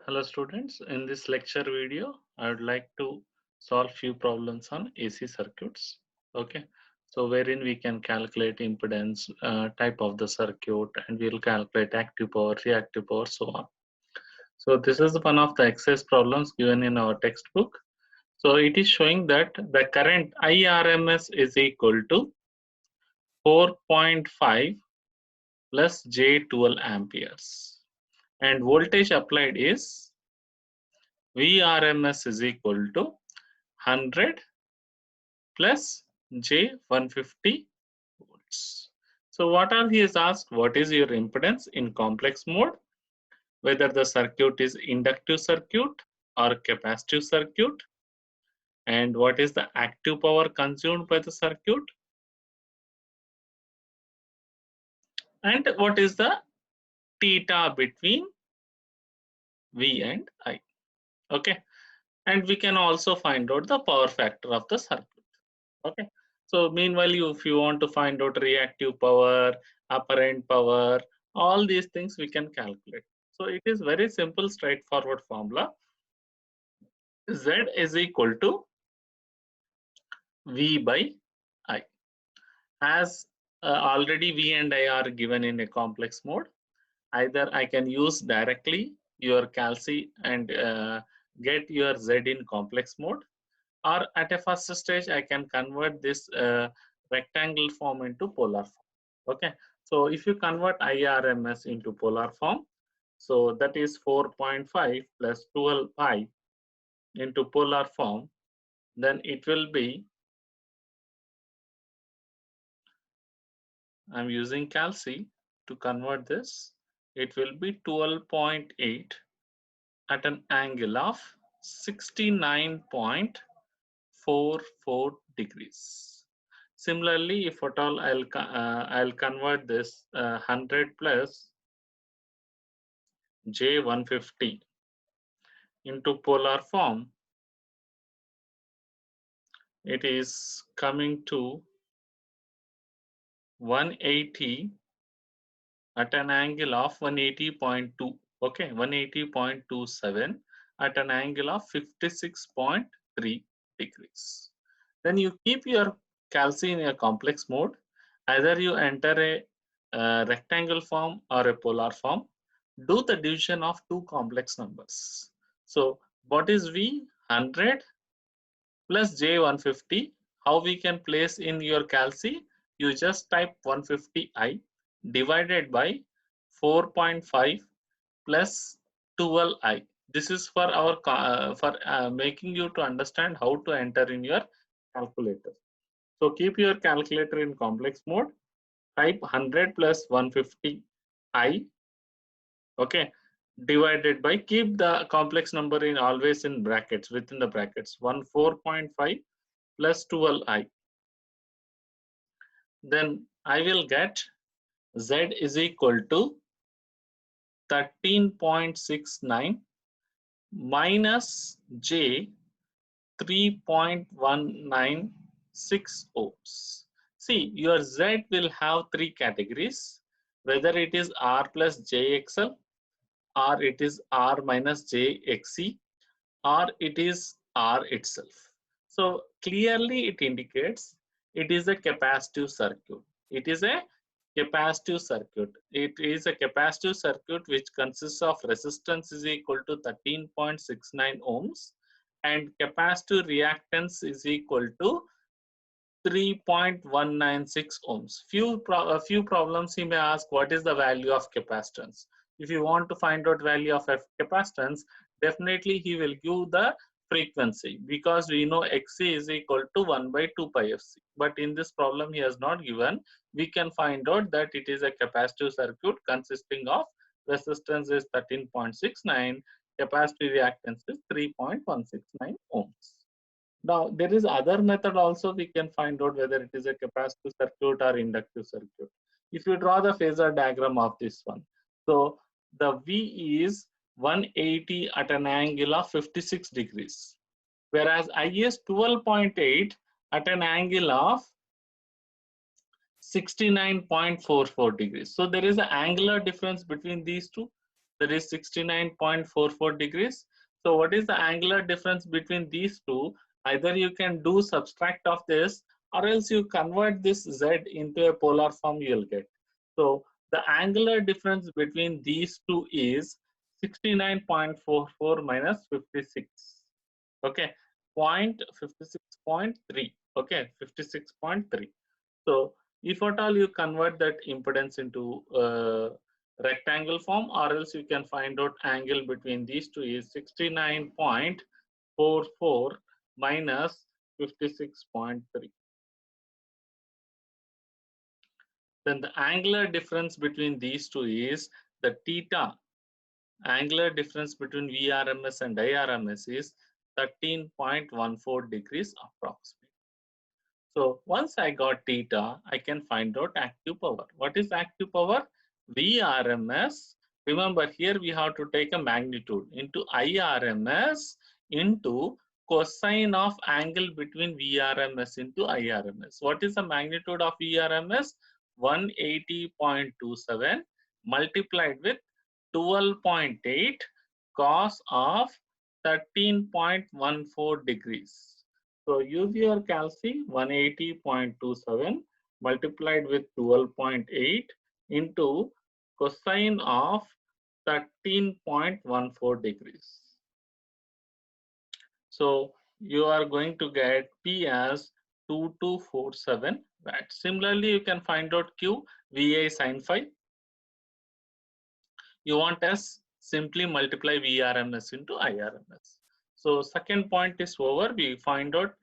Hello students, in this lecture video, I would like to solve few problems on AC circuits. Okay, so wherein we can calculate impedance, type of the circuit, and we'll calculate active power, reactive power, so on. So this is one of the exercise problems given in our textbook. So it is showing that the current IRMS is equal to 4.5 plus J12 amperes, and voltage applied is Vrms is equal to 100 plus J 150 volts. So what are he is asked, what is your impedance in complex mode, whether the circuit is inductive circuit or capacitive circuit, and what is the active power consumed by the circuit, and what is the theta between V and I. Okay, and we can also find out the power factor of the circuit. Okay, so meanwhile, if you want to find out reactive power, apparent power, all these things we can calculate. So it is very simple, straightforward formula. Z is equal to V by I. As already V and I are given in a complex mode, either I can use directly your calci and get your Z in complex mode, or at a first stage I can convert this rectangle form into polar form. Okay, so if you convert IRMS into polar form, so that is 4.5 plus 12 pi into polar form, then it will be, I'm using calci to convert this, it will be 12.8 at an angle of 69.44 degrees. Similarly, if at all I'll convert this 100 plus J 150 into polar form, it is coming to 180 at an angle of 180.2. Okay, 180.27 at an angle of 56.3 degrees. Then you keep your calci in a complex mode. Either you enter a rectangle form or a polar form. Do the division of two complex numbers. So what is V? 100 plus J 150. How we can place in your calci? You just type 150I divided by 4.5 plus 12I. This is for our making you to understand how to enter in your calculator. So keep your calculator in complex mode. Type 100 plus 150I. Okay, divided by, keep the complex number in always in brackets, within the brackets, 4.5 plus 12I. Then I will get Z is equal to 13.69 minus J 3.196 ohms. See, your Z will have three categories, whether it is R plus JXL, or it is R minus JXE, or it is R itself. So clearly it indicates it is a capacitive circuit. It is a capacitive circuit. It is a capacitive circuit which consists of resistance is equal to 13.69 ohms and capacitive reactance is equal to 3.196 ohms. A few problems he may ask, what is the value of capacitance? If you want to find out value of capacitance, definitely he will give the frequency, because we know Xc is equal to 1 by 2 pi Fc. But in this problem he has not given. We can find out that it is a capacitive circuit consisting of resistance is 13.69, capacitive reactance is 3.169 ohms. Now, there is other method also we can find out whether it is a capacitive circuit or inductive circuit. If you draw the phasor diagram of this one, so the V is 180 at an angle of 56 degrees, whereas I is 12.8 at an angle of 69.44 degrees. So there is an angular difference between these two. that is 69.44 degrees. So what is the angular difference between these two? Either you can do subtract of this, or else you convert this z into a polar form, you will get. So the angular difference between these two is 69.44 minus 56. Okay, 56.3. Okay, 56.3. So if at all you convert that impedance into rectangle form, or else you can find out angle between these two is 69.44 minus 56.3. Then the angular difference between these two is the theta. Angular difference between VRMS and IRMS is 13.14 degrees approximately. So once I got theta, I can find out active power. What is active power? VRMS. Remember, here we have to take a magnitude into IRMS into cosine of angle between VRMS into IRMS. What is the magnitude of VRMS? 180.27 multiplied with 12.8 cos of 13.14 degrees. So use your calci 180.27 multiplied with 12.8 into cosine of 13.14 degrees. So you are going to get P as 2247 watts. Similarly, you can find out Q, VA sin phi. You want S, simply multiply VRMS into IRMS. So second point is over. We find out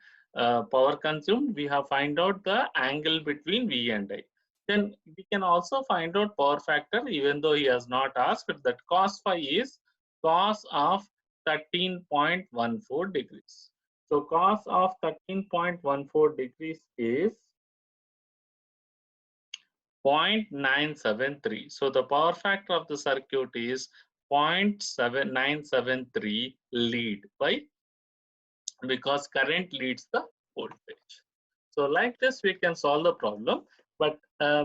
power consumed. We have find out the angle between V and I. Then we can also find out power factor, even though he has not asked, that cos phi is cos of 13.14 degrees. So cos of 13.14 degrees is 0.973. So the power factor of the circuit is 0.7973 lead. Why? Because current leads the voltage. So like this we can solve the problem, but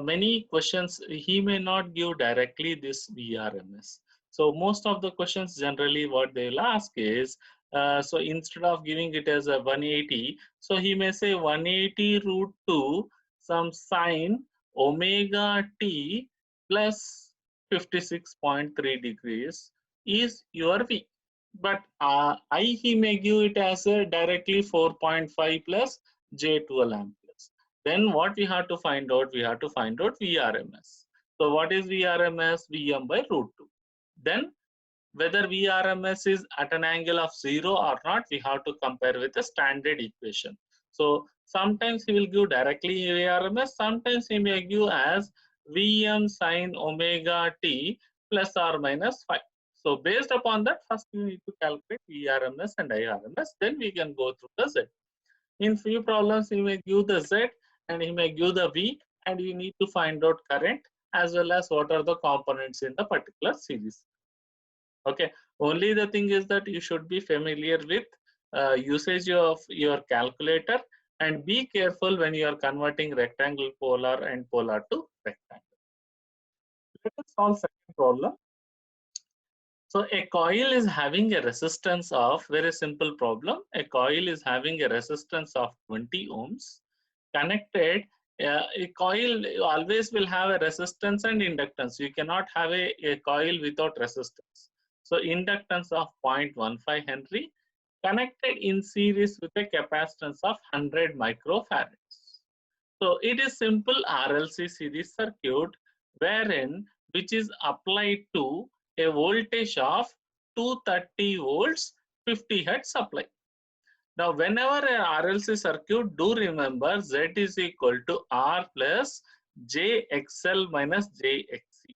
many questions he may not give directly this VRMS. So most of the questions generally what they'll ask is, so instead of giving it as a 180, so he may say 180 root 2 some sine omega t plus 56.3 degrees is your V. But I he may give it as a directly 4.5 plus J12 amperes. Then what we have to find out? We have to find out VRMS. So what is VRMS? Vm by root 2. Then whether VRMS is at an angle of 0 or not, we have to compare with the standard equation. So sometimes he will give directly VRMS, sometimes he may give as Vm sine omega t plus or minus 5. So based upon that, first you need to calculate VRMS and IRMS, then we can go through the Z. In few problems, he may give the Z and he may give the V, and you need to find out current as well as what are the components in the particular series. Okay, only the thing is that you should be familiar with usage of your calculator, and be careful when you are converting rectangle polar and polar to rectangle. Let us solve second problem. So a coil is having a resistance of, very simple problem, a coil is having a resistance of 20 ohms connected. A coil always will have a resistance and inductance. You cannot have a coil without resistance. So inductance of 0.15 Henry connected in series with a capacitance of 100 microfarads. So it is simple RLC series circuit wherein which is applied to a voltage of 230 volts 50 hertz supply. Now whenever a RLC circuit, do remember Z is equal to R plus JXL minus JXC.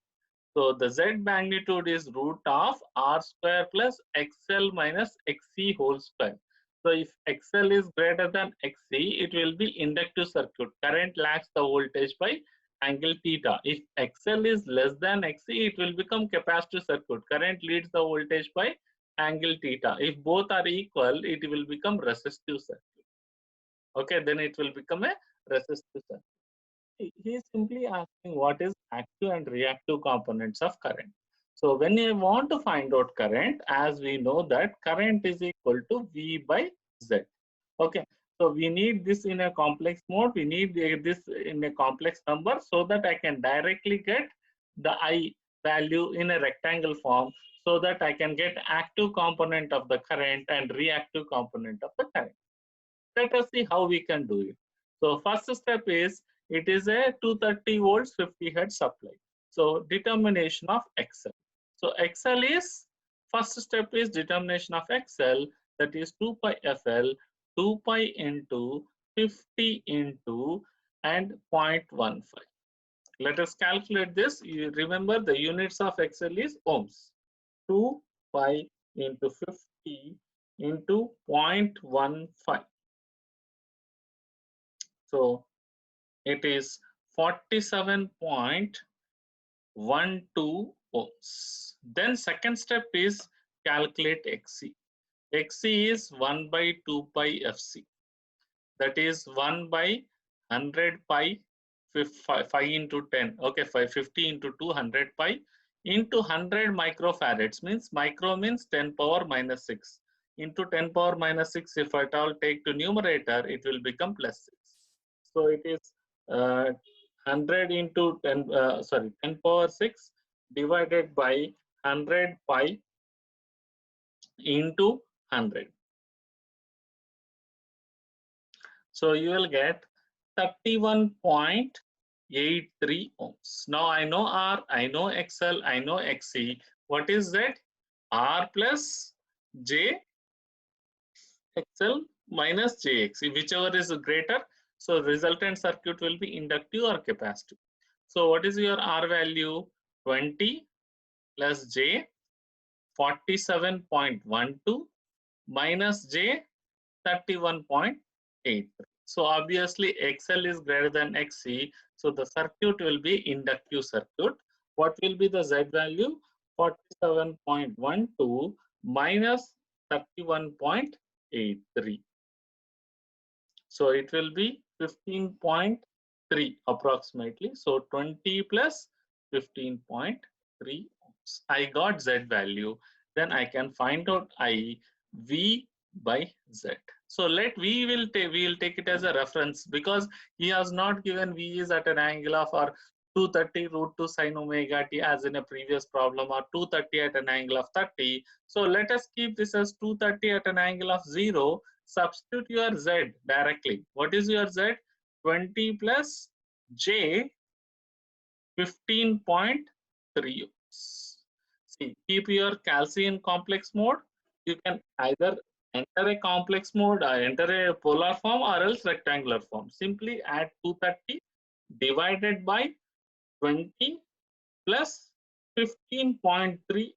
So the Z magnitude is root of R square plus XL minus XC whole square. So if XL is greater than XC, it will be inductive circuit. Current lags the voltage by angle theta. If XL is less than XC, it will become capacitive circuit. Current leads the voltage by angle theta. If both are equal, it will become resistive circuit. Okay, then it will become a resistive circuit. He is simply asking what is active and reactive components of current. So when you want to find out current, as we know that current is equal to V by Z. Okay. So we need this in a complex mode. We need this in a complex number so that I can directly get the I value in a rectangle form, so that I can get active component of the current and reactive component of the current. Let us see how we can do it. So first step is, it is a 230 volts 50 hertz supply. So determination of XL. So XL is, first step is determination of XL, that is 2 pi FL, 2 pi into 50 into and 0.15. Let us calculate this. You remember the units of XL is ohms. 2 pi into 50 into 0.15. So it is 47.12 ohms. Then second step is calculate XC. XC is 1 by 2 pi FC. That is 1 by 100 pi 5 into 10. Okay, 50 into 200 pi into 100 microfarads, means micro means 10 power minus 6 into 10 power minus 6. If at all take to numerator, it will become plus 6. So it is 100 into 10, 10 power 6 divided by 100 pi into 100. So you will get 31.83 ohms. Now I know R, I know XL, I know XC. What is that? R plus J XL minus JXC, whichever is greater. So resultant circuit will be inductive or capacitive. So what is your R value? 20 plus J 47.12 minus J 31.83. So obviously XL is greater than XC. So the circuit will be inductive circuit. What will be the Z value? 47.12 minus 31.83. So it will be 15.3 approximately. So 20 plus 15.3 ohms. I got Z value. Then I can find out I V by Z. So we will take it as a reference, because he has not given V is at an angle of or 230 root 2 sine omega t as in a previous problem, or 230 at an angle of 30. So let us keep this as 230 at an angle of 0. Substitute your Z directly. What is your Z? 20 plus J 15.3. See, keep your calcium complex mode. You can either enter a complex mode, or enter a polar form, or else rectangular form. Simply add 230 divided by 20 plus 15.3.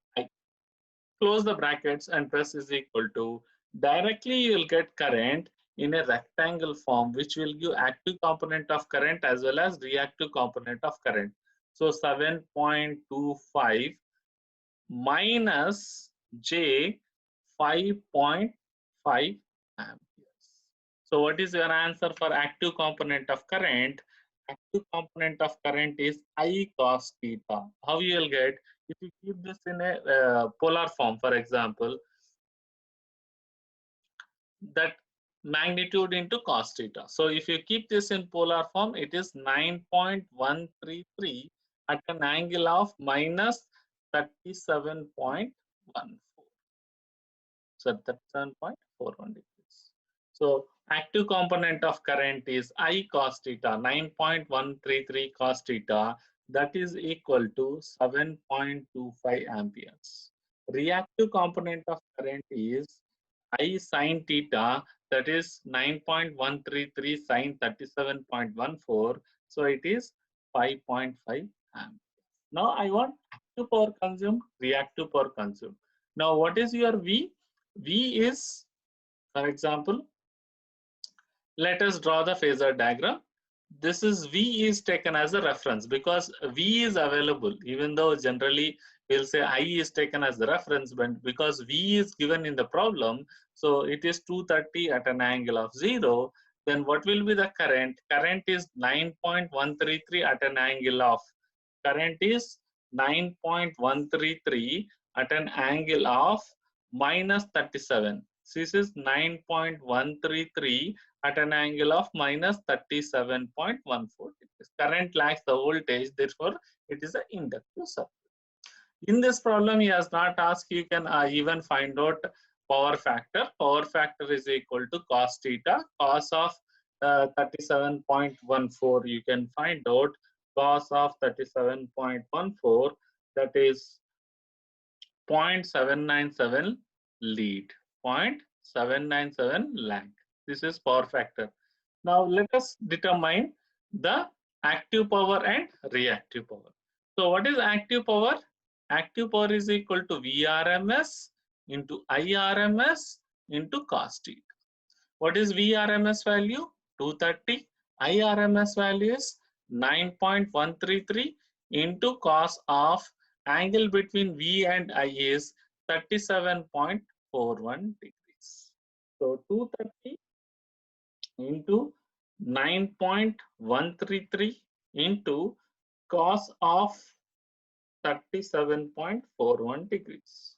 Close the brackets and press is equal to. Directly you will get current in a rectangle form, which will give active component of current as well as reactive component of current. So 7.25 minus J 5.5 amperes. So what is your answer for active component of current? Active component of current is I cos theta. How you will get? If you keep this in a polar form, for example, that magnitude into cos theta. So if you keep this in polar form, it is 9.133 at an angle of minus 37.14. So 37.41 degrees. So active component of current is I cos theta, 9.133 cos theta, that is equal to 7.25 amperes. Reactive component of current is I sin theta, that is 9.133 sin 37.14. So it is 5.5 amperes. Now I want active power consumed, reactive power consumed. Now what is your V? V is, for example, let us draw the phasor diagram. This is V is taken as a reference because V is available, even though generally we'll say I is taken as the reference, but because V is given in the problem, so it is 230 at an angle of 0. Then what will be the current? Current is 9.133 at an angle of, current is 9.133 at an angle of minus 37. This is 9.133 at an angle of minus 37.14 degrees. Current lags the voltage, therefore it is an inductive circuit. In this problem, he has not asked, you can even find out power factor. Power factor is equal to cos theta. Cos of 37.14, you can find out cos of 37.14, that is 0.797 lead, 0.797 lag. This is power factor. Now let us determine the active power and reactive power. So what is active power? Active power is equal to Vrms into Irms into cos theta. What is Vrms value? 230. Irms value is 9.133 into cos of angle between V and I is 37.41 degrees. So 230 into 9.133 into cos of 37.41 degrees.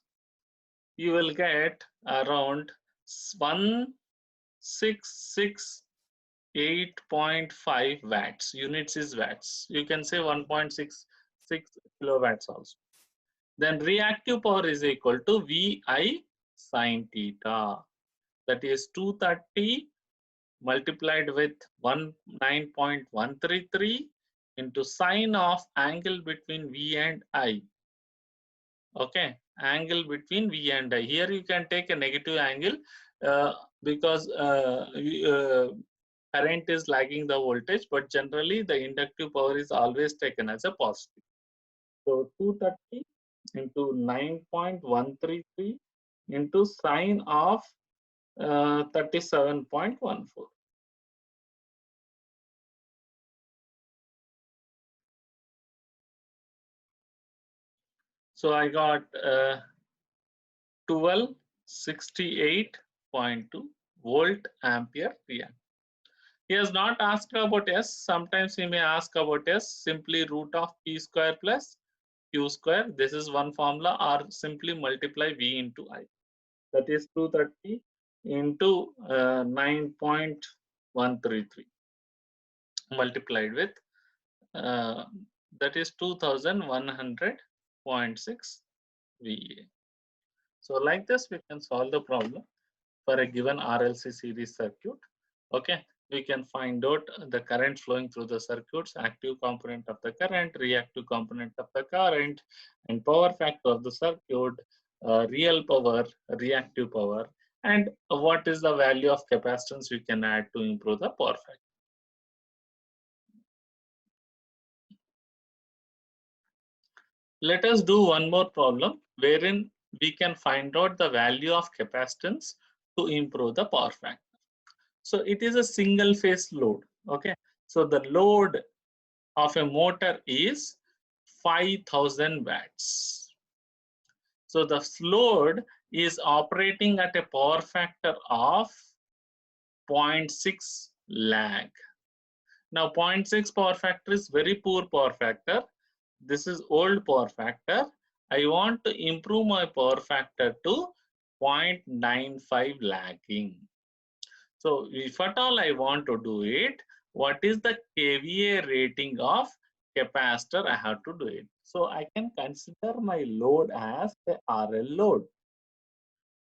You will get around 1668.5 watts. Units is watts. You can say 1.66 kilowatts also. Then reactive power is equal to VI sin theta. That is 230 multiplied with 9.133 into sine of angle between V and I. Okay, angle between V and I. Here you can take a negative angle because current is lagging the voltage, but generally the inductive power is always taken as a positive. So 230 into 9.133 into sine of 37.14. So I got 1268.2 volt ampere react. He has not asked about S. Sometimes he may ask about S. Simply root of P square plus Q square. This is one formula, or simply multiply V into I. That is 230 into 9.133 multiplied with that is 2100.6 VA. So like this, we can solve the problem for a given RLC series circuit. Okay, we can find out the current flowing through the circuits, active component of the current, reactive component of the current, and power factor of the circuit, real power, reactive power, and what is the value of capacitance we can add to improve the power factor. Let us do one more problem wherein we can find out the value of capacitance to improve the power factor. So it is a single phase load. Okay, so the load of a motor is 5000 watts. So the load is operating at a power factor of 0.6 lag. Now 0.6 power factor is very poor power factor. This is old power factor. I want to improve my power factor to 0.95 lagging. So if at all I want to do it, what is the kVA rating of capacitor? I have to do it. So I can consider my load as the RL load.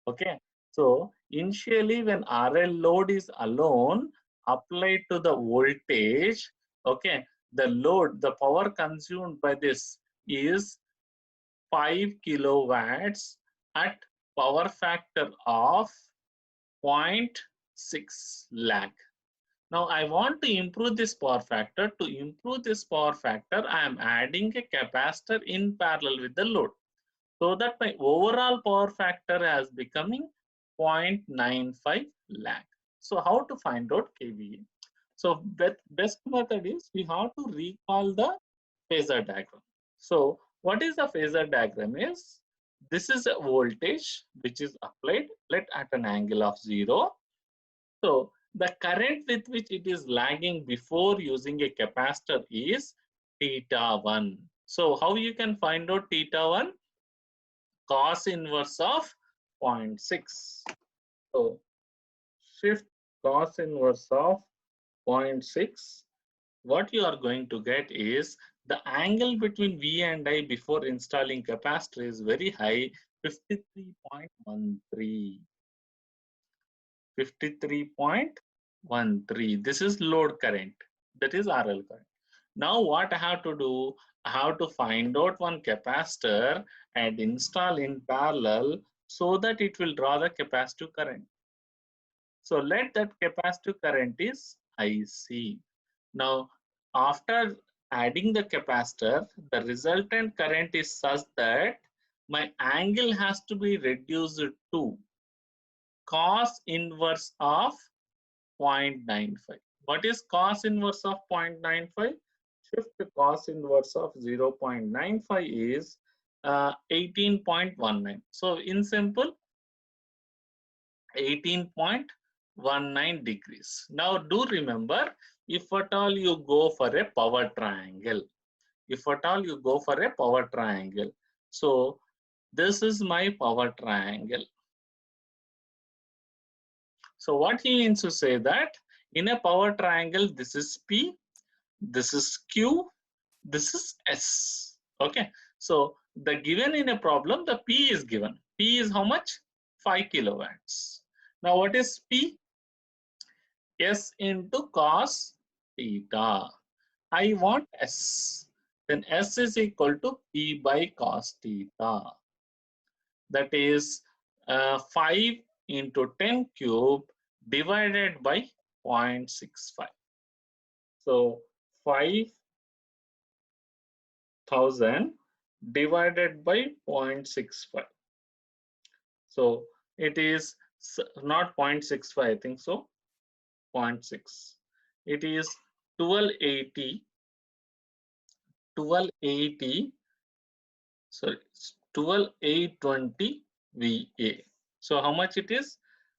Okay. So initially when RL load is alone applied to the voltage, okay, the load, the power consumed by this is 5 kilowatts at power factor of 0.6 lag. Now I want to improve this power factor. To improve this power factor, I am adding a capacitor in parallel with the load, so that my overall power factor has becoming 0.95 lag. So how to find out kVA? So best method is we have to recall the phasor diagram. So what is the phasor diagram is, this is a voltage which is applied, let at an angle of 0. So the current with which it is lagging before using a capacitor is theta 1. So how you can find out theta 1? Cos inverse of 0.6. So shift cos inverse of 0.6. What you are going to get is the angle between V and I before installing capacitor is very high, 53.13. 53.13. This is load current. That is RL current. Now what I have to do, I have to find out one capacitor and install in parallel so that it will draw the capacitive current. So let that capacitive current is IC. Now after adding the capacitor, the resultant current is such that my angle has to be reduced to cos inverse of 0.95. What is cos inverse of 0.95? Shift cos inverse of 0.95 is 18.19. So in simple, 18.19 degrees. Now do remember, if at all you go for a power triangle, so this is my power triangle. So what he means to say that in a power triangle, this is P, this is Q, this is S. Okay. So the given in a problem, the P is given. P is how much? 5 kilowatts. Now what is P? S into cos theta. I want S. Then S is equal to P by cos theta. That is 5 into 10 cube divided by 0.65. So 5,000 divided by 0.65. So it is not 0.65, I think so, 0.6. It is 1280, sorry, 12,820 VA. So how much it is?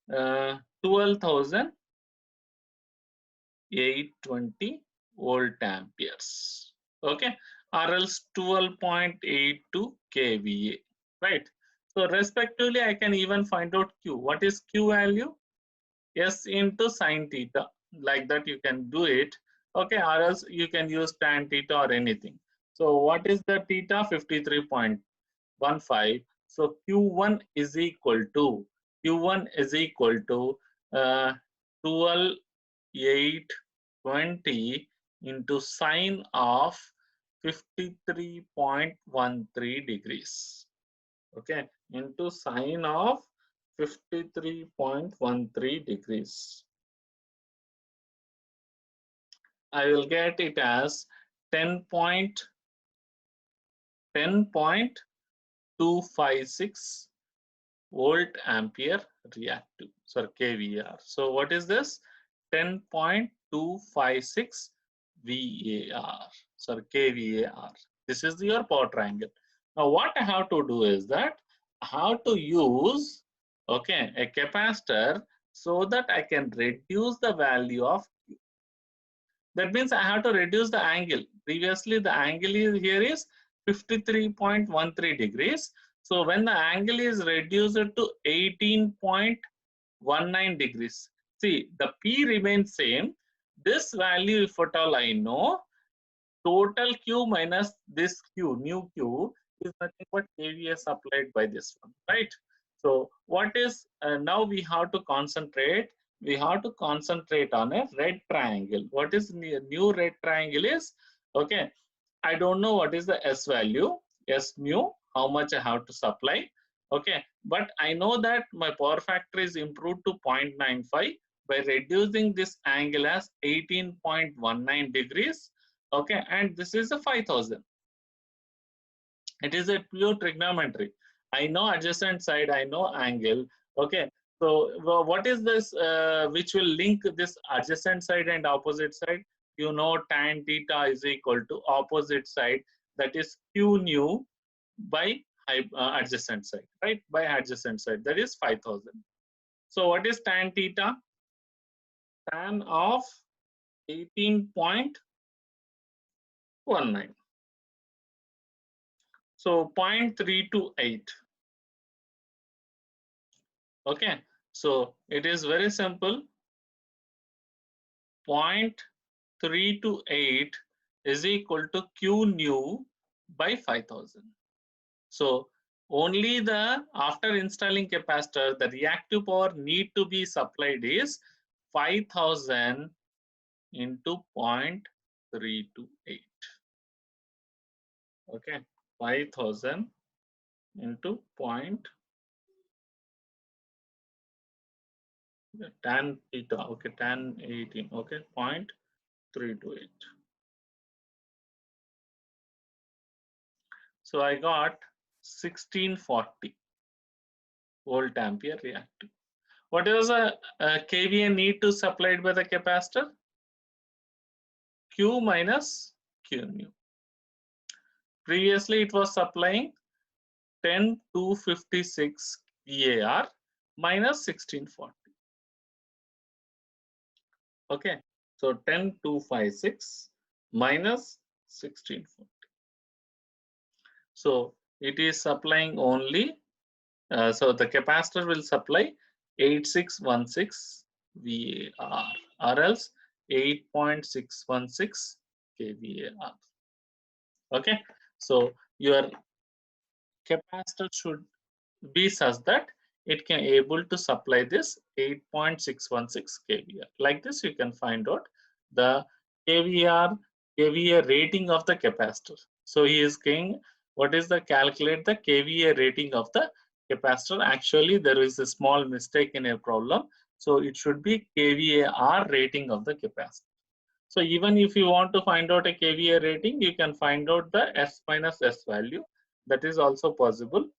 12,820 volt amperes. Okay, or else 12.82 kVA, right? So respectively, I can even find out Q. What is Q value? S into sine theta. Like that you can do it. Okay, or else you can use tan theta or anything. So what is the theta? 53.15. So Q1 is equal to 12,820 into sine of 53.13 degrees. Okay, into sine of 53.13 degrees. I will get it as 10.256 volt ampere reactive, sorry, kVAR. So what is this? 10.256 VAR, sorry, kVAR. This is your power triangle. Now what I have to do is that I have to use, okay, a capacitor so that I can reduce the value of Q. That means I have to reduce the angle. Previously the angle is here is 53.13 degrees. So when the angle is reduced to 18.19 degrees, see the P remains same. This value, if at all I know, total Q minus this Q, new Q, is nothing but KVA supplied by this one, right? So what is, now we have to concentrate, on a red triangle. What is new red triangle is, okay, I don't know what is the S value, S mu, how much I have to supply, okay, but I know that my power factor is improved to 0.95 by reducing this angle as 18.19 degrees. Okay, and this is a 5,000. It is a pure trigonometry. I know adjacent side, I know angle. Okay, so what is this which will link this adjacent side and opposite side? You know, tan theta is equal to opposite side, that is Q nu by adjacent side, right? By adjacent side, that is 5,000. So what is tan theta? Tan of 18.19. So 0.328. Okay, so it is very simple. 0.328 is equal to Q nu by 5000. So only the after installing capacitor, the reactive power need to be supplied is 5000 into 0.328. Okay, 5000 into tan theta. Okay, tan 18. Okay, 0.328. So I got 1640 volt ampere reactive. What is the kVA need to supplied by the capacitor? Q minus Q nu. Previously it was supplying 10,256 VAR minus 1640. Okay, so 10,256 minus 1640. So it is supplying only, so the capacitor will supply 8616 VAR or else 8.616 kVAR. Okay, so your capacitor should be such that it can able to supply this 8.616 kVAR. Like this, you can find out the kVA rating of the capacitor. So he is saying, what is the calculate the kVA rating of the capacitor? Actually, there is a small mistake in a problem. So it should be kVAR rating of the capacitor. So even if you want to find out a kVA rating, you can find out the S minus S value. That is also possible.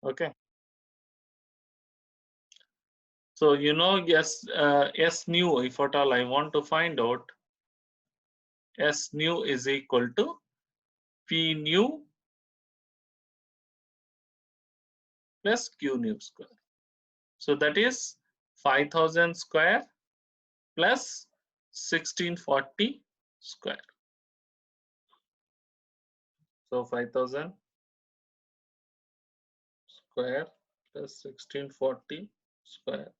Okay. So you know, yes, S nu, if at all I want to find out, S nu is equal to P nu plus Q nu square. So that is 5000 square plus 1640 square. So 5000 square plus 1640 square.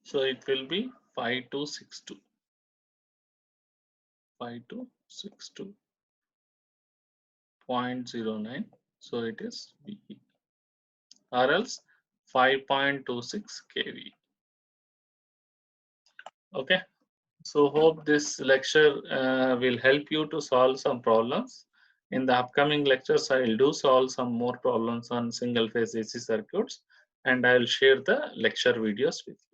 So it will be 5262. 5262.09. So it is VE or else 5.26 kV. Okay. So hope this lecture will help you to solve some problems. In the upcoming lectures, I will do solve some more problems on single phase AC circuits, and I will share the lecture videos with you.